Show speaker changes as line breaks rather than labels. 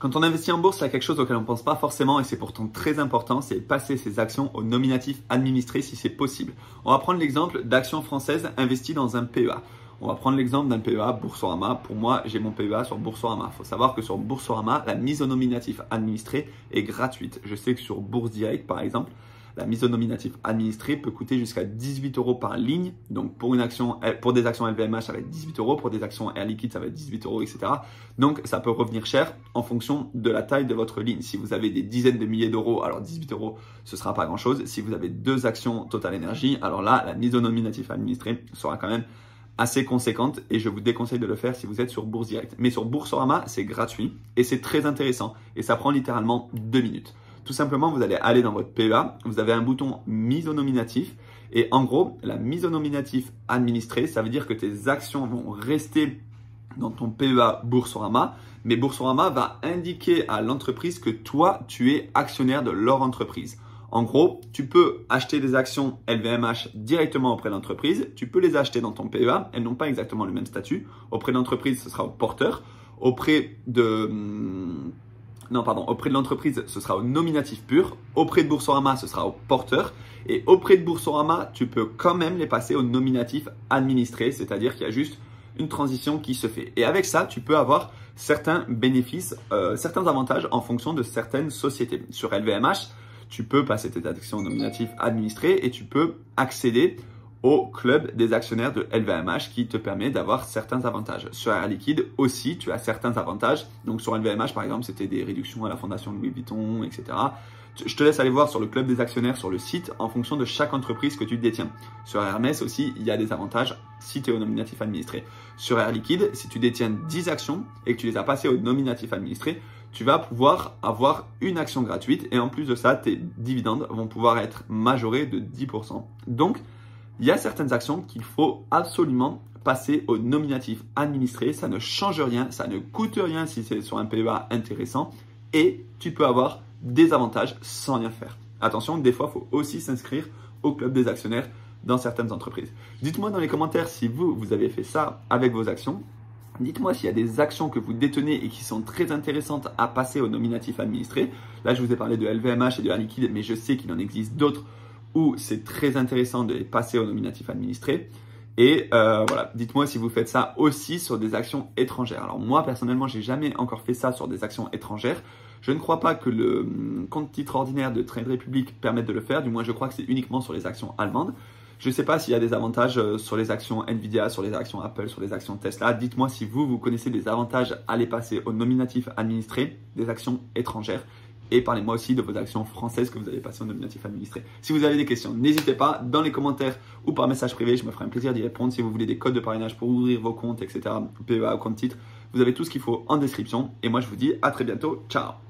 Quand on investit en bourse, il y a quelque chose auquel on ne pense pas forcément et c'est pourtant très important, c'est passer ses actions au nominatif administré si c'est possible. On va prendre l'exemple d'actions françaises investies dans un PEA. On va prendre l'exemple d'un PEA Boursorama. Pour moi, j'ai mon PEA sur Boursorama. Il faut savoir que sur Boursorama, la mise au nominatif administré est gratuite. Je sais que sur Bourse Direct, par exemple, la mise au nominatif administré peut coûter jusqu'à 18 € par ligne. Donc, pour des actions LVMH, ça va être 18 €. Pour des actions Air Liquide, ça va être 18 €, etc. Donc, ça peut revenir cher en fonction de la taille de votre ligne. Si vous avez des dizaines de milliers d'euros, alors 18 €, ce sera pas grand-chose. Si vous avez 2 actions Total Energy, alors là, la mise au nominatif administré sera quand même assez conséquente et je vous déconseille de le faire si vous êtes sur Bourse Direct. Mais sur Boursorama, c'est gratuit et c'est très intéressant et ça prend littéralement 2 minutes. Tout simplement, vous allez aller dans votre PEA, vous avez un bouton mise au nominatif et en gros, la mise au nominatif administrée, ça veut dire que tes actions vont rester dans ton PEA Boursorama, mais Boursorama va indiquer à l'entreprise que toi, tu es actionnaire de leur entreprise. En gros, tu peux acheter des actions LVMH directement auprès de l'entreprise, tu peux les acheter dans ton PEA, elles n'ont pas exactement le même statut. Auprès de l'entreprise, ce sera au porteur. Auprès de l'entreprise, ce sera au nominatif pur. Auprès de Boursorama, ce sera au porteur. Et auprès de Boursorama, tu peux quand même les passer au nominatif administré, c'est-à-dire qu'il y a juste une transition qui se fait. Et avec ça, tu peux avoir certains bénéfices, certains avantages en fonction de certaines sociétés. Sur LVMH, tu peux passer tes actions au nominatif administré et tu peux accéder au club des actionnaires de LVMH qui te permet d'avoir certains avantages. Sur Air Liquide aussi, tu as certains avantages. Donc sur LVMH, par exemple, c'était des réductions à la fondation Louis Vuitton, etc. Je te laisse aller voir sur le club des actionnaires sur le site en fonction de chaque entreprise que tu détiens. Sur Hermès aussi, il y a des avantages si tu es au nominatif administré. Sur Air Liquide, si tu détiens 10 actions et que tu les as passées au nominatif administré, tu vas pouvoir avoir une action gratuite et en plus de ça, tes dividendes vont pouvoir être majorés de 10%. Donc, il y a certaines actions qu'il faut absolument passer au nominatif administré. Ça ne change rien, ça ne coûte rien si c'est sur un PEA intéressant et tu peux avoir des avantages sans rien faire. Attention, des fois, il faut aussi s'inscrire au club des actionnaires dans certaines entreprises. Dites-moi dans les commentaires si vous avez fait ça avec vos actions. Dites-moi s'il y a des actions que vous détenez et qui sont très intéressantes à passer au nominatif administré. Là, je vous ai parlé de LVMH et de Air Liquide, mais je sais qu'il en existe d'autres où c'est très intéressant de les passer au nominatif administré. Et voilà, dites-moi si vous faites ça aussi sur des actions étrangères. Alors moi, personnellement, j'ai jamais encore fait ça sur des actions étrangères. Je ne crois pas que le compte titre ordinaire de Trade Republic permette de le faire. Du moins, je crois que c'est uniquement sur les actions allemandes. Je ne sais pas s'il y a des avantages sur les actions Nvidia, sur les actions Apple, sur les actions Tesla. Dites-moi si vous connaissez des avantages à les passer au nominatif administré des actions étrangères. Et parlez-moi aussi de vos actions françaises que vous avez passées au nominatif administré. Si vous avez des questions, n'hésitez pas dans les commentaires ou par message privé. Je me ferai un plaisir d'y répondre. Si vous voulez des codes de parrainage pour ouvrir vos comptes, etc., PEA, compte titre, vous avez tout ce qu'il faut en description. Et moi, je vous dis à très bientôt. Ciao!